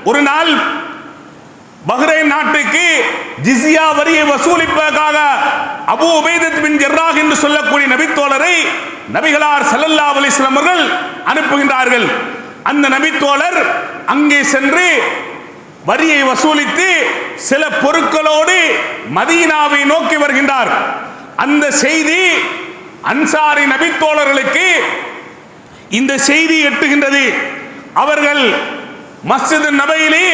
ஒரு நாள் பஹ்ரைன் நாட்டுக்கு ஜிஸ்யா வரியை வசூலிப்பதற்காக அபூ உபைதத் பின் ஜர்ராஹ் என்று சொல்லக்கூடிய நபித்தோழரை நபிகளார் ஸல்லல்லாஹு அலைஹி வஸல்லம் அவர்கள் அனுப்புகின்றார்கள். அந்த நபித்தோழர் அங்கே சென்று வரியை வசூலித்து சில பொருட்களோடு மதீனாவை நோக்கி வருகின்றார். அந்த செய்தி அன்சாரி நபித்தோழர்களுக்கு இந்த செய்தி எட்டுகின்றது. அவர்கள் மஸ்ஜித் நபவியிலே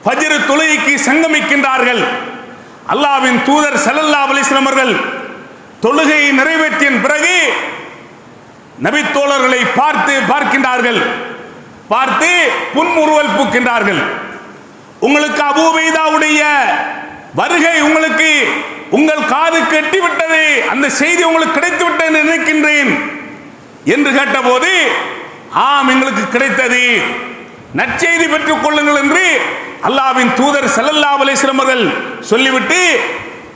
ஃபஜ்ர் தொழுகைக்கு சங்கமிக்கின்றார்கள். அல்லாஹ்வின் தூதர் ஸல்லல்லாஹு அலைஹி வஸல்லம் அவர்கள் தொழுகையை நிறைவேற்றிய பிறகு நபித்தோழர்களை பார்க்கின்றார்கள். பார்த்து புன்முறுவல் பூக்கின்றார்கள். உங்களுக்கு அபூ உபைதாவுடைய வருகை உங்களுக்கு உங்கள் காது கெட்டிவிட்டது, அந்த செய்தி உங்களுக்கு கிடைத்து விட்டது நினைக்கின்றேன் என்று கேட்டபோது, ஆம் எங்களுக்கு கிடைத்தது, நற்செய்தி பெற்றுக் கொள்ளுங்கள் என்று அல்லாஹ்வின் தூதர் ஸல்லல்லாஹு அலைஹி வஸல்லம் அவர்கள் சொல்லிவிட்டு,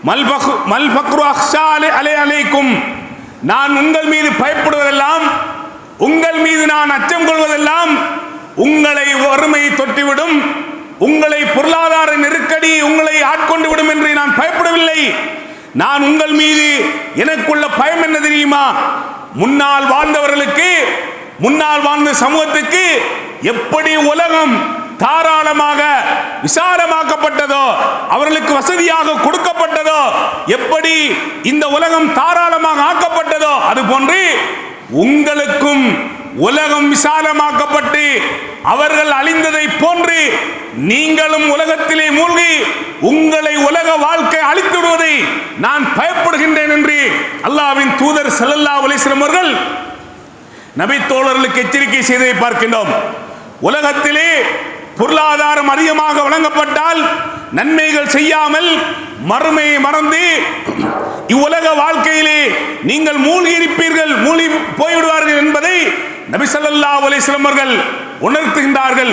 மல் ஃபக்ரு அக்ஷா அலைக்கும், நான் உங்கள் மீது பயப்படுவதெல்லாம், உங்கள் மீது நான் அச்சம் கொள்வதெல்லாம் உங்களை வறுமை தொட்டிவிடும், உங்களை பொருளாதார நெருக்கடி உங்களை ஆட்கொண்டு விடும் என்று நான் பயப்படவில்லை. நான் உங்கள் மீது எனக்குள்ள பயம் என்ன தெரியுமா? முன்னால் வாழ்ந்தவர்களுக்கு, முன்னால் வாழ்ந்த சமூகத்துக்கு எப்படி உலகம் தாராளமாக விசாலமாக்கப்பட்டதோ, அவர்களுக்கு வசதியாக கொடுக்கப்பட்டதோ, எப்படி இந்த உலகம் தாராளமாக ஆக்கப்பட்டதோ, அதுபோன்று உங்களுக்கும் உலகம் விசாலமாக்கப்பட்டு அவர்கள் அழிந்ததை போன்று நீங்களும் உலகத்திலே மூழ்கி உங்களை உலக வாழ்க்கை அழித்து விடுவதை நான் பயப்படுகின்றேன் என்று அல்லாஹ்வின் தூதர் ஸல்லல்லாஹு அலைஹி வஸல்லம் அவர்கள் நபித்தோழர்களுக்கு எச்சரிக்கை செய்ததை பார்க்கின்றோம். உலகத்திலே பொருளாதாரம் அதிகமாக வழங்கப்பட்டால் நன்மைகள் செய்யாமல் மறுமையை மறந்து இவ்வுலக வாழ்க்கையிலே நீங்கள் மூழ்கி இருப்பீர்கள், மூழ்கி போய்விடுவார்கள் என்பதை நபி ஸல்லல்லாஹு அலைஹி வஸல்லம் அவர்கள் உணர்த்துகின்றார்கள்.